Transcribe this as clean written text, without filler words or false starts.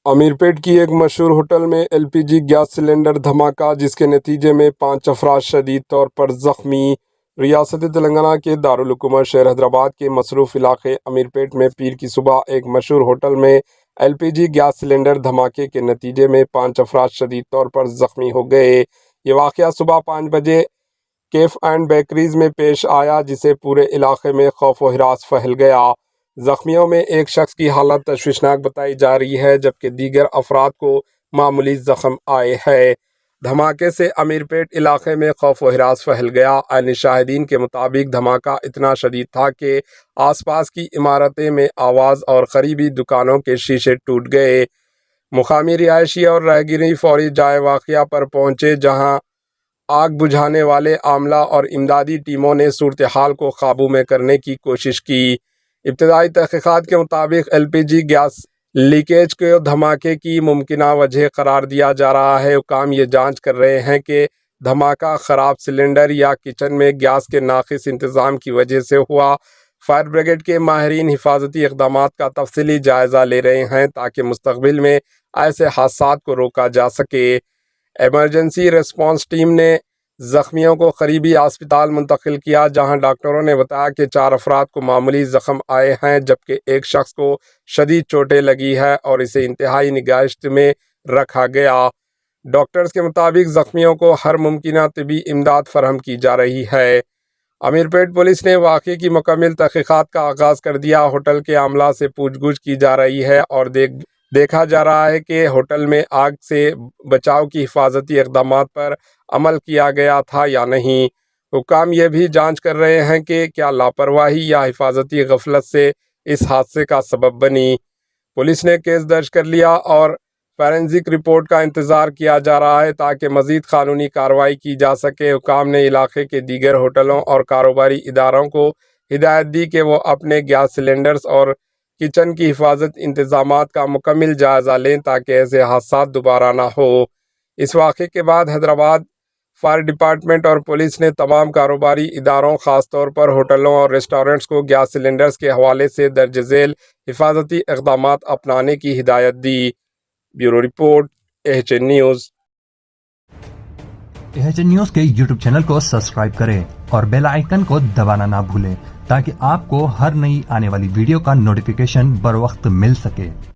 امیرپیٹ کی ایک مشہور ہوٹل میں LPG گیس سلنڈر دھماکہ، جس کے نتیجے میں 5 افراد شدید طور پر زخمی۔ ریاست تلنگانہ کے دارالحکومت شہر حیدرآباد کے مصروف علاقے امیرپیٹ میں پیر کی صبح ایک مشہور ہوٹل میں LPG گیس سلنڈر دھماکے کے نتیجے میں 5 افراد شدید طور پر زخمی ہو گئے۔ یہ واقعہ صبح 5 بجے کیف اینڈ بیکریز میں پیش آیا، جسے پورے علاقے میں خوف و ہراس پھیل گیا۔ زخمیوں میں ایک شخص کی حالت تشویشناک بتائی جا رہی ہے، جبکہ دیگر افراد کو معمولی زخم آئے ہیں۔ دھماکے سے امیرپیٹ علاقے میں خوف و ہراس پھیل گیا۔ عینی شاہدین کے مطابق دھماکہ اتنا شدید تھا کہ آس پاس کی عمارتیں میں آواز اور قریبی دکانوں کے شیشے ٹوٹ گئے۔ مقامی رہائشی اور راہگیر فوری جائے واقعہ پر پہنچے، جہاں آگ بجھانے والے عملہ اور امدادی ٹیموں نے صورتحال کو قابو میں کرنے کی کوشش کی۔ ابتدائی تحقیقات کے مطابق LPG گیس لیکیج کو دھماکے کی ممکنہ وجہ قرار دیا جا رہا ہے۔ حکام یہ جانچ کر رہے ہیں کہ دھماکہ خراب سلنڈر یا کچن میں گیس کے ناقص انتظام کی وجہ سے ہوا۔ فائر بریگیڈ کے ماہرین حفاظتی اقدامات کا تفصیلی جائزہ لے رہے ہیں تاکہ مستقبل میں ایسے حادثات کو روکا جا سکے۔ ایمرجنسی ریسپانس ٹیم نے زخمیوں کو قریبی اسپتال منتقل کیا، جہاں ڈاکٹروں نے بتایا کہ 4 افراد کو معمولی زخم آئے ہیں، جبکہ ایک شخص کو شدید چوٹیں لگی ہے اور اسے انتہائی نگہداشت میں رکھا گیا۔ ڈاکٹرز کے مطابق زخمیوں کو ہر ممکنہ طبی امداد فراہم کی جا رہی ہے۔ امیرپیٹ پولیس نے واقعے کی مکمل تحقیقات کا آغاز کر دیا۔ ہوٹل کے عملہ سے پوچھ گچھ کی جا رہی ہے اور دیکھا جا رہا ہے کہ ہوٹل میں آگ سے بچاؤ کی حفاظتی اقدامات پر عمل کیا گیا تھا یا نہیں۔ حکام یہ بھی جانچ کر رہے ہیں کہ کیا لاپرواہی یا حفاظتی غفلت سے اس حادثے کا سبب بنی۔ پولیس نے کیس درج کر لیا اور فورینسک رپورٹ کا انتظار کیا جا رہا ہے تاکہ مزید قانونی کارروائی کی جا سکے۔ حکام نے علاقے کے دیگر ہوٹلوں اور کاروباری اداروں کو ہدایت دی کہ وہ اپنے گیس سلنڈرز اور کچن کی حفاظت انتظامات کا مکمل جائزہ لیں تاکہ ایسے حادثات دوبارہ نہ ہو۔ اس واقعے کے بعد حیدرآباد فائر ڈپارٹمنٹ اور پولیس نے تمام کاروباری اداروں، خاص طور پر ہوٹلوں اور ریسٹورنٹس کو گیس سلنڈرز کے حوالے سے درج ذیل حفاظتی اقدامات اپنانے کی ہدایت دی۔ Bureau report, AHN news. AHN news کے YouTube چینل کو سبسکرائب کریں اور بیل آئیکن کو دبانا نہ بھولیں تاکہ آپ کو ہر نئی آنے والی ویڈیو کا نوٹیفیکیشن بر وقت مل سکے۔